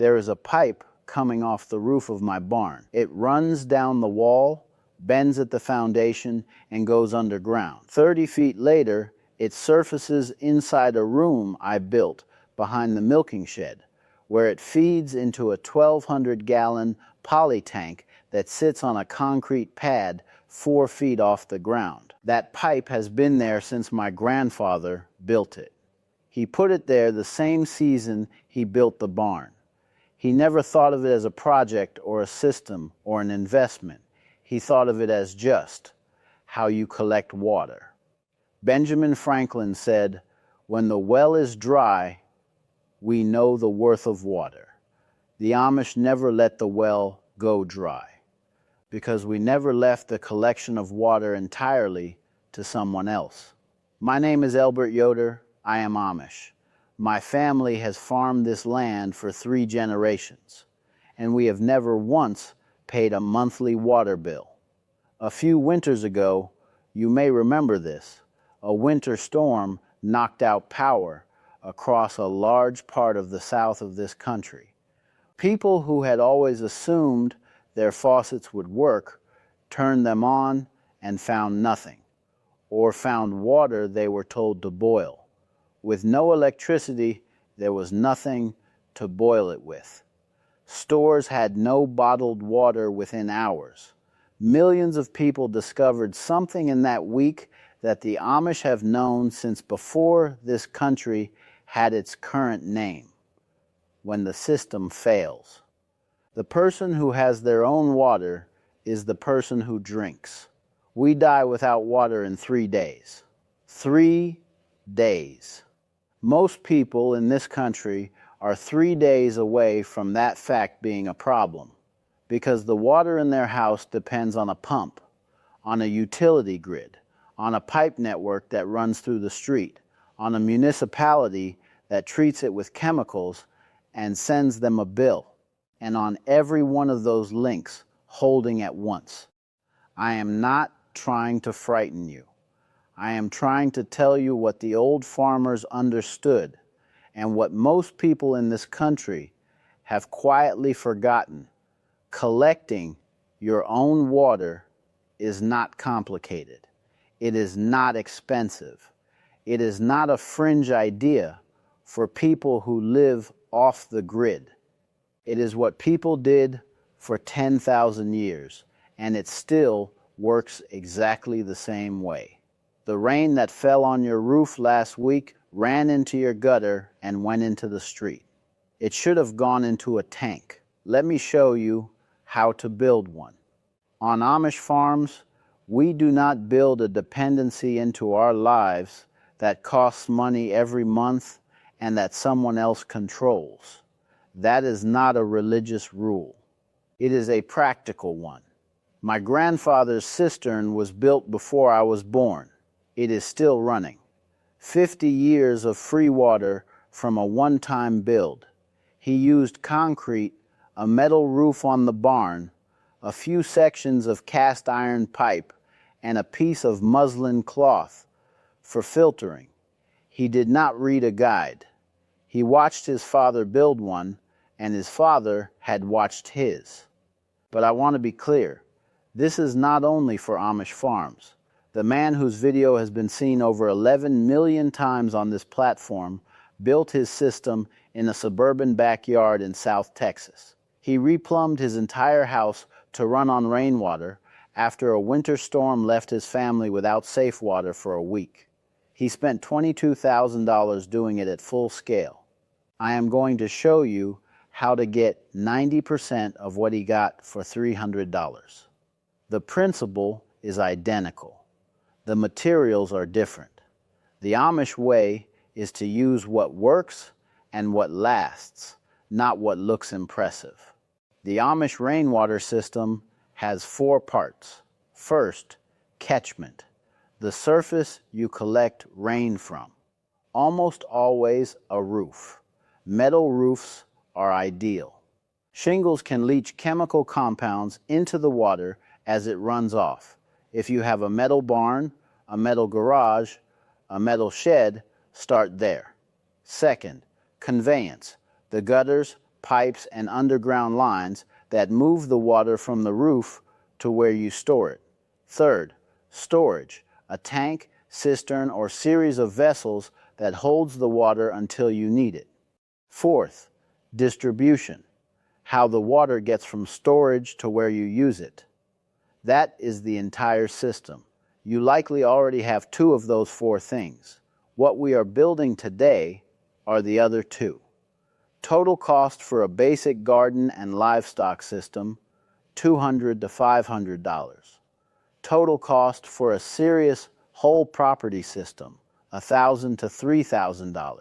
There is a pipe coming off the roof of my barn. It runs down the wall, bends at the foundation, and goes underground. 30 feet later, it surfaces inside a room I built behind the milking shed, where it feeds into a 1,200-gallon poly tank that sits on a concrete pad 4 feet off the ground. That pipe has been there since my grandfather built it. He put it there the same season he built the barn. He never thought of it as a project or a system or an investment. He thought of it as just how you collect water. Benjamin Franklin said, "When the well is dry, we know the worth of water." The Amish never let the well go dry, because we never left the collection of water entirely to someone else. My name is Elbert Yoder. I am Amish. My family has farmed this land for 3 generations, and we have never once paid a monthly water bill. A few winters ago, you may remember this, a winter storm knocked out power across a large part of the south of this country. People who had always assumed their faucets would work turned them on and found nothing, or found water they were told to boil. With no electricity, there was nothing to boil it with. Stores had no bottled water within hours. Millions of people discovered something in that week that the Amish have known since before this country had its current name: when the system fails. The person who has their own water is the person who drinks. We die without water in 3 days. 3 days. Most people in this country are 3 days away from that fact being a problem, because the water in their house depends on a pump, on a utility grid, on a pipe network that runs through the street, on a municipality that treats it with chemicals and sends them a bill, and on every one of those links holding at once. I am not trying to frighten you. I am trying to tell you what the old farmers understood, and what most people in this country have quietly forgotten. Collecting your own water is not complicated. It is not expensive. It is not a fringe idea for people who live off the grid. It is what people did for 10,000 years, and it still works exactly the same way. The rain that fell on your roof last week ran into your gutter and went into the street. It should have gone into a tank. Let me show you how to build one. On Amish farms, we do not build a dependency into our lives that costs money every month and that someone else controls. That is not a religious rule. It is a practical one. My grandfather's cistern was built before I was born. It is still running. 50 years of free water from a one-time build. He used concrete, a metal roof on the barn, a few sections of cast iron pipe, and a piece of muslin cloth for filtering. He did not read a guide. He watched his father build one, and his father had watched his. But I want to be clear, this is not only for Amish farms. The man whose video has been seen over 11 million times on this platform built his system in a suburban backyard in South Texas. He replumbed his entire house to run on rainwater after a winter storm left his family without safe water for a week. He spent $22,000 doing it at full scale. I am going to show you how to get 90% of what he got for $300. The principle is identical. The materials are different. The Amish way is to use what works and what lasts, not what looks impressive. The Amish rainwater system has 4 parts. First, catchment, the surface you collect rain from. Almost always a roof. Metal roofs are ideal. Shingles can leach chemical compounds into the water as it runs off. If you have a metal barn, a metal garage, a metal shed, start there. Second, conveyance, the gutters, pipes, and underground lines that move the water from the roof to where you store it. Third, storage, a tank, cistern, or series of vessels that holds the water until you need it. Fourth, distribution, how the water gets from storage to where you use it. That is the entire system. You likely already have two of those four things. What we are building today are the other two. Total cost for a basic garden and livestock system, $200 to $500. Total cost for a serious whole property system, $1,000 to $3,000.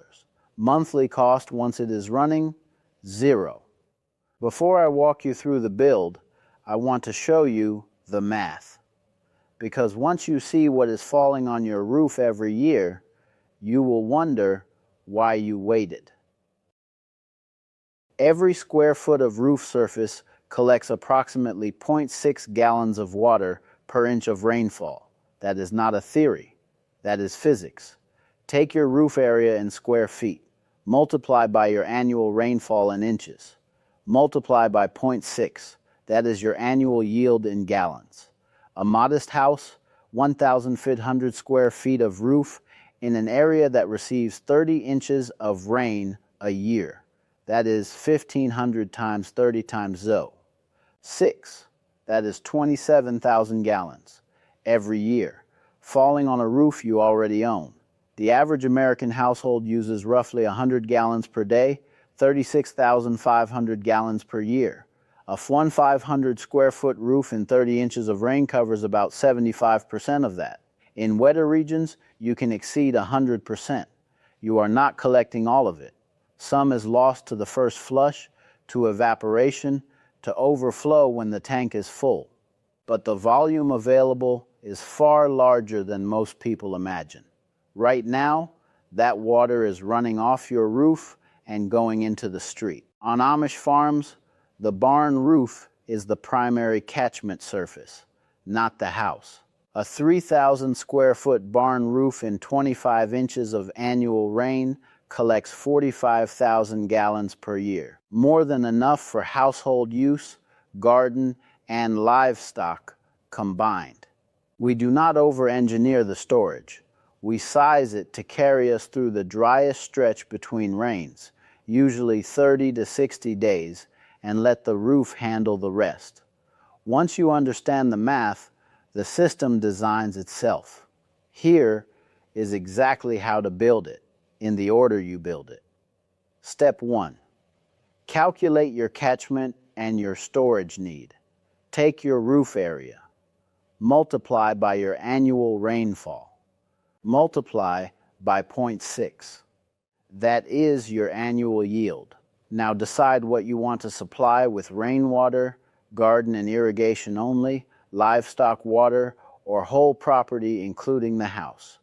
Monthly cost once it is running, $0. Before I walk you through the build, I want to show you the math. Because once you see what is falling on your roof every year, you will wonder why you waited. Every square foot of roof surface collects approximately 0.6 gallons of water per inch of rainfall. That is not a theory. That is physics. Take your roof area in square feet. Multiply by your annual rainfall in inches. Multiply by 0.6. That is your annual yield in gallons. A modest house, 1,500 square feet of roof in an area that receives 30 inches of rain a year. That is 1,500 times 30 times ZO. 6. That is 27,000 gallons every year, falling on a roof you already own. The average American household uses roughly 100 gallons per day, 36,500 gallons per year. A 1,500 square foot roof in 30 inches of rain covers about 75% of that. In wetter regions, you can exceed 100%. You are not collecting all of it. Some is lost to the first flush, to evaporation, to overflow when the tank is full. But the volume available is far larger than most people imagine. Right now, that water is running off your roof and going into the street. On Amish farms, the barn roof is the primary catchment surface, not the house. A 3,000 square foot barn roof in 25 inches of annual rain collects 45,000 gallons per year, more than enough for household use, garden, and livestock combined. We do not over-engineer the storage. We size it to carry us through the driest stretch between rains, usually 30 to 60 days, and let the roof handle the rest. Once you understand the math, the system designs itself. Here is exactly how to build it, in the order you build it. Step 1. Calculate your catchment and your storage need. Take your roof area. Multiply by your annual rainfall. Multiply by 0.6. That is your annual yield. Now decide what you want to supply with rainwater, garden and irrigation only, livestock water, or whole property including the house.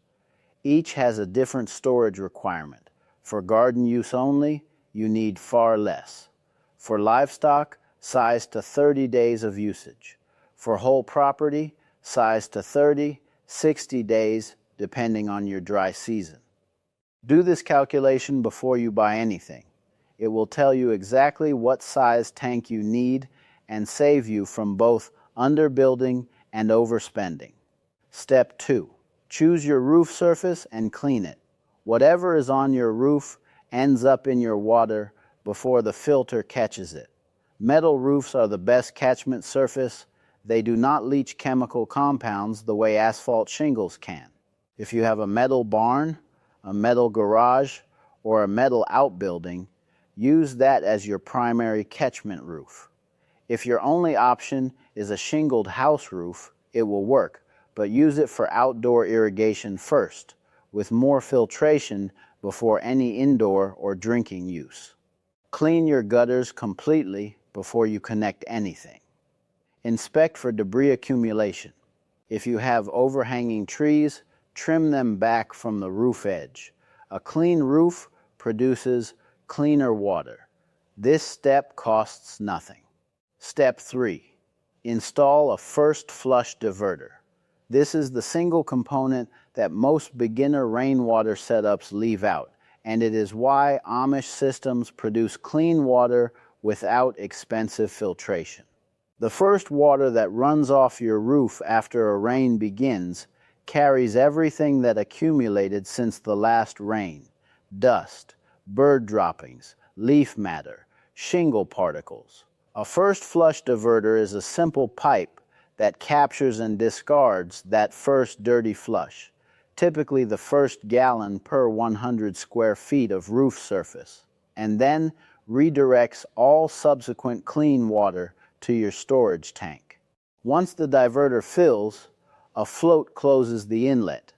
Each has a different storage requirement. For garden use only, you need far less. For livestock, size to 30 days of usage. For whole property, size to 30, 60 days, depending on your dry season. Do this calculation before you buy anything. It will tell you exactly what size tank you need and save you from both underbuilding and overspending. Step 2. Choose your roof surface and clean it. Whatever is on your roof ends up in your water before the filter catches it. Metal roofs are the best catchment surface. They do not leach chemical compounds the way asphalt shingles can. If you have a metal barn, a metal garage, or a metal outbuilding, use that as your primary catchment roof. If your only option is a shingled house roof, it will work, but use it for outdoor irrigation first, with more filtration before any indoor or drinking use. Clean your gutters completely before you connect anything. Inspect for debris accumulation. If you have overhanging trees, trim them back from the roof edge. A clean roof produces cleaner water. This step costs nothing. Step 3. Install a first flush diverter. This is the single component that most beginner rainwater setups leave out, and it is why Amish systems produce clean water without expensive filtration. The first water that runs off your roof after a rain begins carries everything that accumulated since the last rain: dust, bird droppings, leaf matter, shingle particles. A first flush diverter is a simple pipe that captures and discards that first dirty flush, typically the first gallon per 100 square feet of roof surface, and then redirects all subsequent clean water to your storage tank. Once the diverter fills, a float closes the inlet.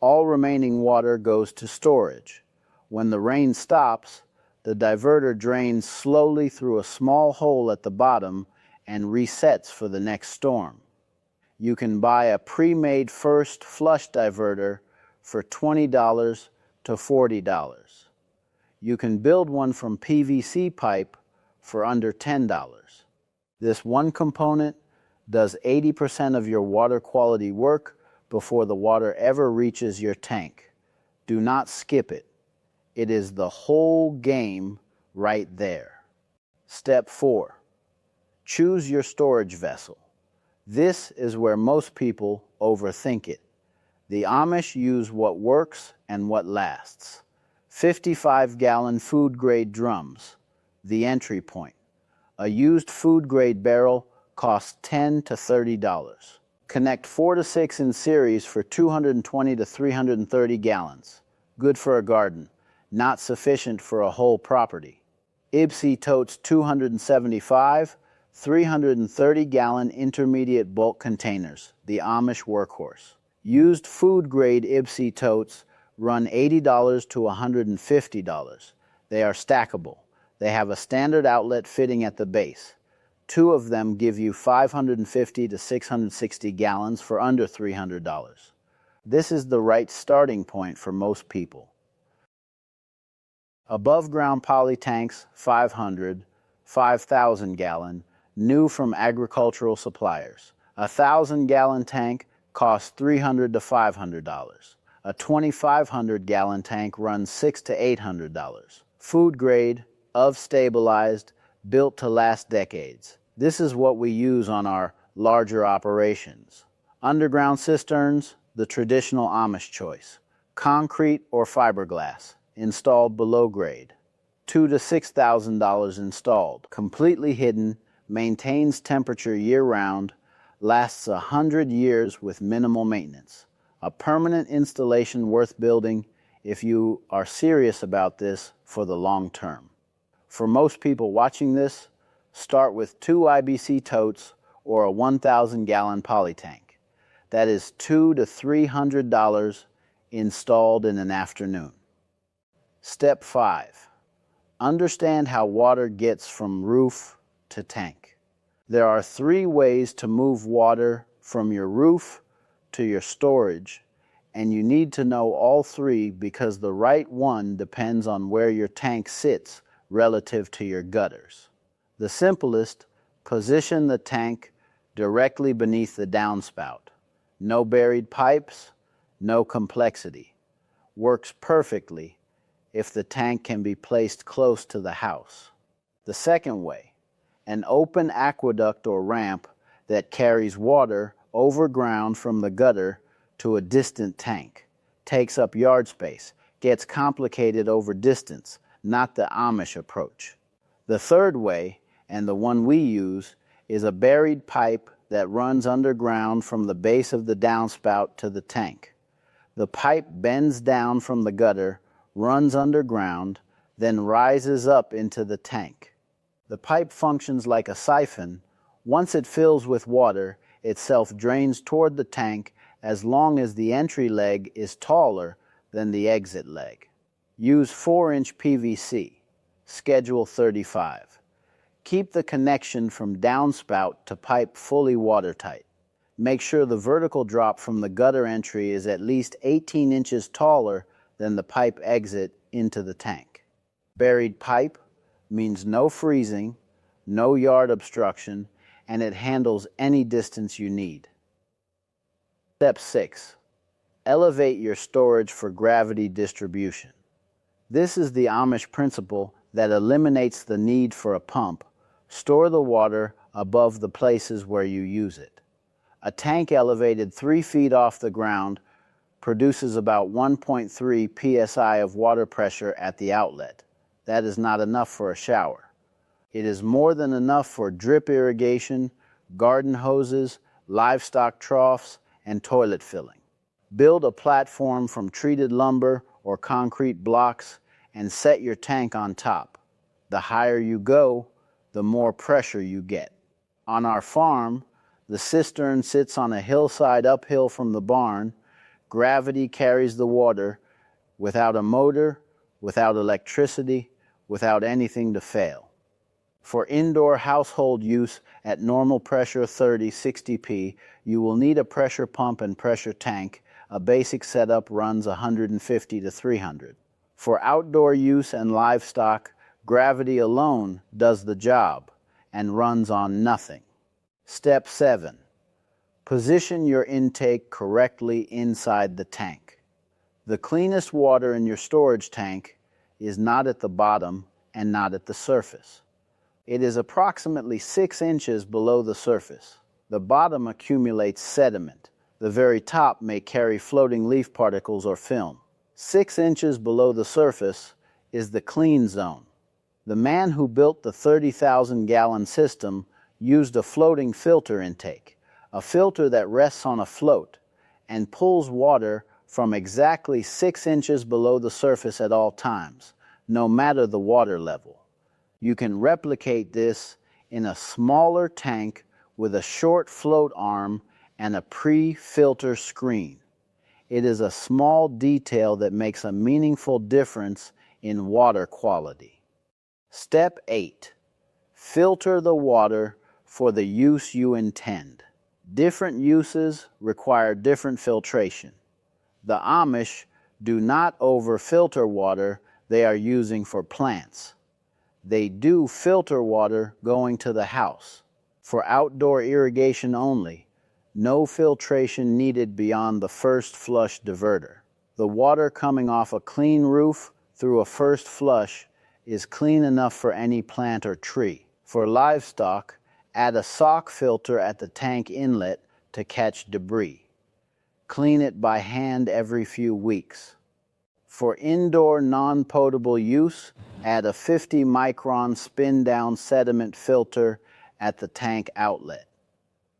All remaining water goes to storage. When the rain stops, the diverter drains slowly through a small hole at the bottom and resets for the next storm. You can buy a pre-made first flush diverter for $20 to $40. You can build one from PVC pipe for under $10. This one component does 80% of your water quality work before the water ever reaches your tank. Do not skip it. It is the whole game right there. Step 4. Choose your storage vessel. This is where most people overthink it. The Amish use what works and what lasts. 55-gallon food-grade drums, the entry point. A used food-grade barrel costs $10 to $30. Connect 4 to 6 in series for 220 to 330 gallons. Good for a garden, not sufficient for a whole property. IBC totes 275, 330-gallon intermediate bulk containers, the Amish workhorse. Used food-grade IBC totes run $80 to $150. They are stackable. They have a standard outlet fitting at the base. 2 of them give you 550 to 660 gallons for under $300. This is the right starting point for most people. Above-ground poly tanks, 500, 5,000 gallon, new from agricultural suppliers. A 1,000-gallon tank costs $300 to $500. A 2,500-gallon tank runs $600 to $800. Food grade, stabilized, built to last decades. This is what we use on our larger operations. Underground cisterns, the traditional Amish choice. Concrete or fiberglass, installed below grade. $2,000 to $6,000 installed, completely hidden, maintains temperature year-round, lasts 100 years with minimal maintenance. A permanent installation worth building if you are serious about this for the long term. For most people watching this, start with 2 IBC totes or a 1,000-gallon poly tank. That is $200 to $300 installed in an afternoon. Step 5. Understand how water gets from roof to tank. There are 3 ways to move water from your roof to your storage, and you need to know all 3 because the right one depends on where your tank sits relative to your gutters. The simplest, position the tank directly beneath the downspout. No buried pipes, no complexity. Works perfectly if the tank can be placed close to the house. The second way, an open aqueduct or ramp that carries water over ground from the gutter to a distant tank. Takes up yard space, gets complicated over distance, not the Amish approach. The third way, and the one we use, is a buried pipe that runs underground from the base of the downspout to the tank. The pipe bends down from the gutter, runs underground, then rises up into the tank. The pipe functions like a siphon. Once it fills with water, it self-drains toward the tank as long as the entry leg is taller than the exit leg. Use 4-inch PVC, Schedule 35. Keep the connection from downspout to pipe fully watertight. Make sure the vertical drop from the gutter entry is at least 18 inches taller than the pipe exit into the tank. Buried pipe means no freezing, no yard obstruction, and it handles any distance you need. Step 6. Elevate your storage for gravity distribution. This is the Amish principle that eliminates the need for a pump, store the water above the places where you use it. A tank elevated 3 feet off the ground produces about 1.3 psi of water pressure at the outlet. That is not enough for a shower. It is more than enough for drip irrigation, garden hoses, livestock troughs, and toilet filling. Build a platform from treated lumber or concrete blocks and set your tank on top. The higher you go, the more pressure you get. On our farm, the cistern sits on a hillside uphill from the barn. Gravity carries the water without a motor, without electricity, without anything to fail. For indoor household use at normal pressure 30-60 you will need a pressure pump and pressure tank. A basic setup runs 150 to 300. For outdoor use and livestock, gravity alone does the job and runs on nothing. Step 7. Position your intake correctly inside the tank. The cleanest water in your storage tank is not at the bottom and not at the surface. It is approximately 6 inches below the surface. The bottom accumulates sediment. The very top may carry floating leaf particles or film. 6 inches below the surface is the clean zone. The man who built the 30,000-gallon system used a floating filter intake, a filter that rests on a float and pulls water from exactly 6 inches below the surface at all times, no matter the water level. You can replicate this in a smaller tank with a short float arm and a pre-filter screen. It is a small detail that makes a meaningful difference in water quality. Step 8. Filter the water for the use you intend. Different uses require different filtration. The Amish do not over-filter water they are using for plants. They do filter water going to the house. For outdoor irrigation only, no filtration needed beyond the first flush diverter. The water coming off a clean roof through a first flush is clean enough for any plant or tree. For livestock, add a sock filter at the tank inlet to catch debris. Clean it by hand every few weeks. For indoor non-potable use, add a 50-micron spin-down sediment filter at the tank outlet.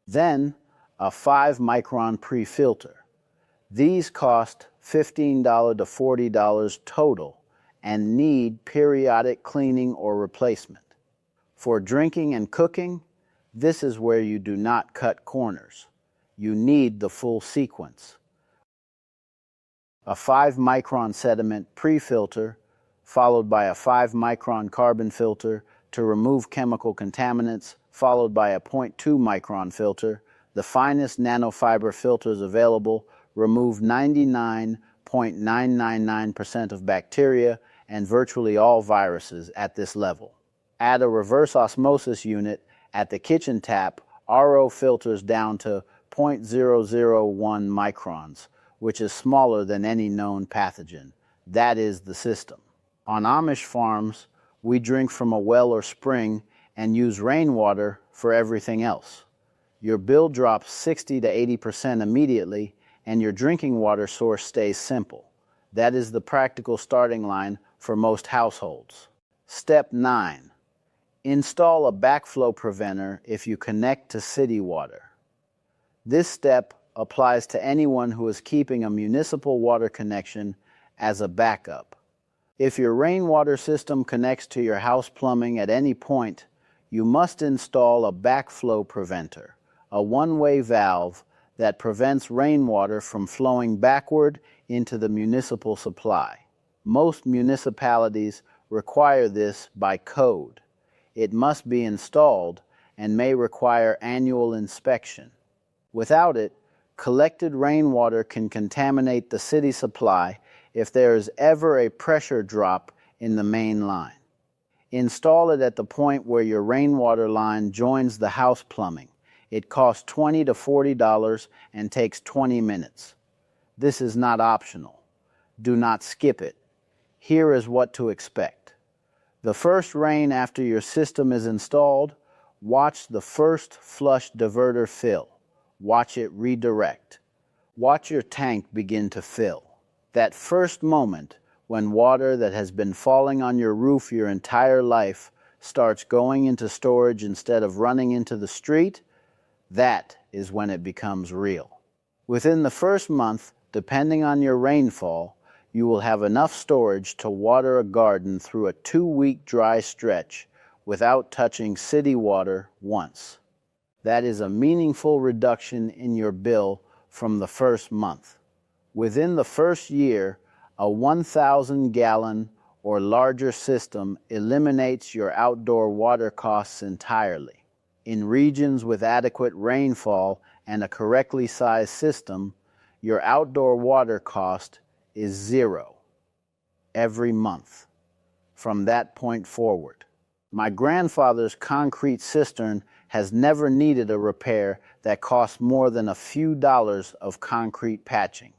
Then, a 5-micron pre-filter. These cost $15 to $40 total and need periodic cleaning or replacement. For drinking and cooking, this is where you do not cut corners. You need the full sequence. A 5-micron sediment pre-filter, followed by a 5-micron carbon filter to remove chemical contaminants, followed by a 0.2-micron filter. The finest nanofiber filters available remove 99.999% of bacteria and virtually all viruses at this level. Add a reverse osmosis unit at the kitchen tap. RO filters down to 0.001 microns, which is smaller than any known pathogen. That is the system. On Amish farms, we drink from a well or spring and use rainwater for everything else. Your bill drops 60 to 80% immediately, and your drinking water source stays simple. That is the practical starting line for most households. Step 9. Install a backflow preventer if you connect to city water. This step applies to anyone who is keeping a municipal water connection as a backup. If your rainwater system connects to your house plumbing at any point, you must install a backflow preventer, a one-way valve that prevents rainwater from flowing backward into the municipal supply. Most municipalities require this by code. It must be installed and may require annual inspection. Without it, collected rainwater can contaminate the city supply if there is ever a pressure drop in the main line. Install it at the point where your rainwater line joins the house plumbing. It costs $20 to $40 and takes 20 minutes. This is not optional. Do not skip it. Here is what to expect. The first rain after your system is installed, watch the first flush diverter fill. Watch it redirect. Watch your tank begin to fill. That first moment when water that has been falling on your roof your entire life starts going into storage instead of running into the street, that is when it becomes real. Within the first month, depending on your rainfall, you will have enough storage to water a garden through a 2-week dry stretch without touching city water once. That is a meaningful reduction in your bill from the first month. Within the first year, a 1,000-gallon or larger system eliminates your outdoor water costs entirely. In regions with adequate rainfall and a correctly sized system, your outdoor water cost is zero every month from that point forward. My grandfather's concrete cistern has never needed a repair that cost more than a few dollars of concrete patching.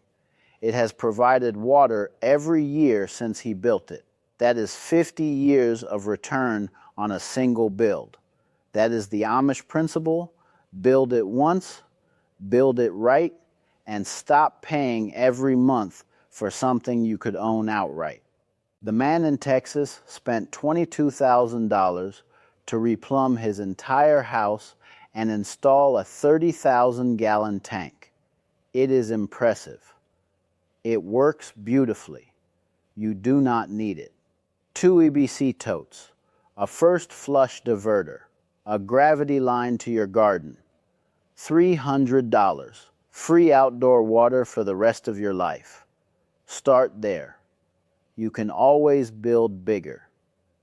It has provided water every year since he built it. That is 50 years of return on a single build. That is the Amish principle: build it once, build it right, and stop paying every month for something you could own outright. The man in Texas spent $22,000 to replumb his entire house and install a 30,000-gallon tank. It is impressive. It works beautifully. You do not need it. 2 EBC totes, a first flush diverter, a gravity line to your garden, $300, free outdoor water for the rest of your life. Start there. You can always build bigger.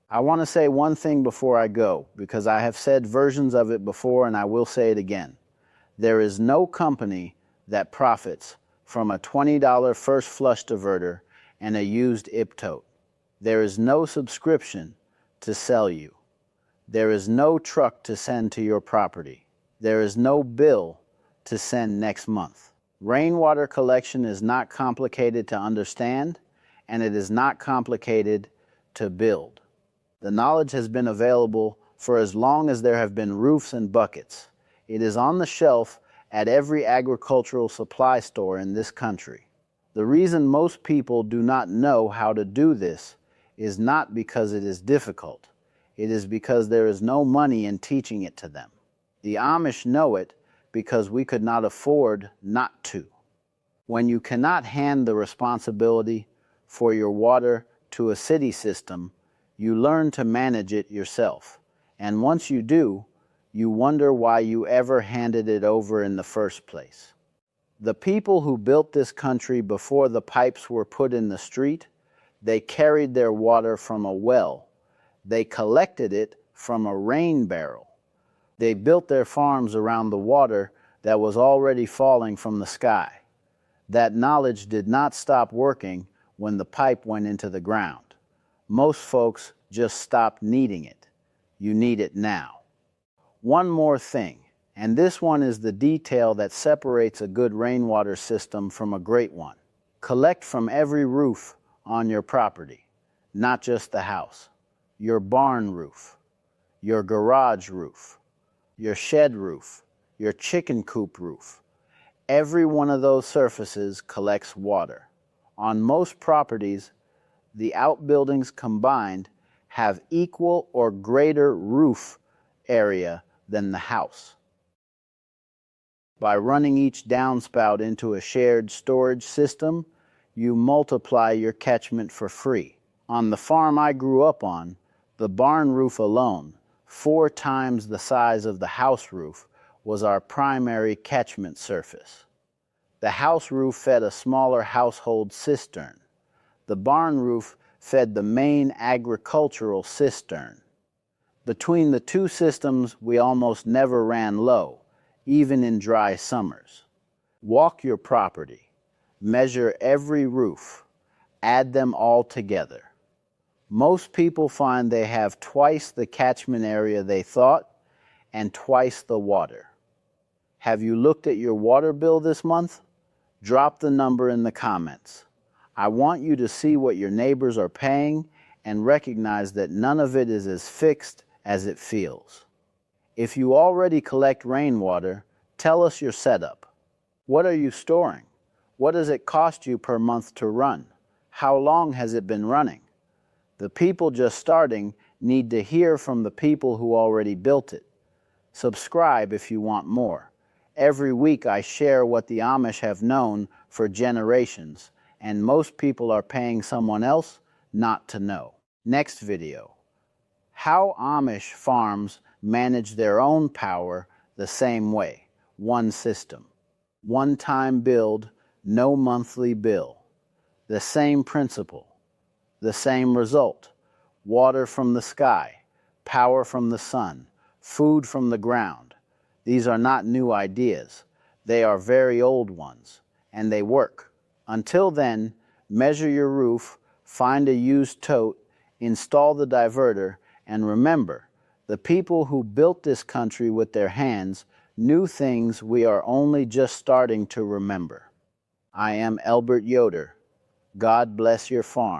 I want to say one thing before I go, because I have said versions of it before and I will say it again. There is no company that profits from a $20 first flush diverter and a used IP tote. There is no subscription to sell you. There is no truck to send to your property. There is no bill to send next month. Rainwater collection is not complicated to understand, and it is not complicated to build. The knowledge has been available for as long as there have been roofs and buckets. It is on the shelf at every agricultural supply store in this country. The reason most people do not know how to do this is not because it is difficult. It is because there is no money in teaching it to them. The Amish know it because we could not afford not to. When you cannot hand the responsibility for your water to a city system, you learn to manage it yourself. And once you do, you wonder why you ever handed it over in the first place. The people who built this country before the pipes were put in the street, they carried their water from a well. They collected it from a rain barrel. They built their farms around the water that was already falling from the sky. That knowledge did not stop working when the pipe went into the ground. Most folks just stopped needing it. You need it now. One more thing, and this one is the detail that separates a good rainwater system from a great one. Collect from every roof on your property, not just the house. Your barn roof, your garage roof, your shed roof, your chicken coop roof. Every one of those surfaces collects water. On most properties, the outbuildings combined have equal or greater roof area than the house. By running each downspout into a shared storage system, you multiply your catchment for free. On the farm I grew up on, the barn roof alone, 4 times the size of the house roof, was our primary catchment surface. The house roof fed a smaller household cistern. The barn roof fed the main agricultural cistern. Between the two systems, we almost never ran low, even in dry summers. Walk your property, measure every roof, add them all together. Most people find they have twice the catchment area they thought and twice the water. Have you looked at your water bill this month? Drop the number in the comments. I want you to see what your neighbors are paying and recognize that none of it is as fixed as it feels. If you already collect rainwater, tell us your setup. What are you storing? What does it cost you per month to run? How long has it been running? The people just starting need to hear from the people who already built it. Subscribe if you want more. Every week I share what the Amish have known for generations, and most people are paying someone else not to know. Next video. How Amish farms manage their own power the same way. One system. One-time build, no monthly bill. The same principle. The same result. Water from the sky, power from the sun, food from the ground. These are not new ideas. They are very old ones, and they work. Until then, measure your roof, find a used tote, install the diverter, and remember, the people who built this country with their hands knew things we are only just starting to remember. I am Elbert Yoder. God bless your farm.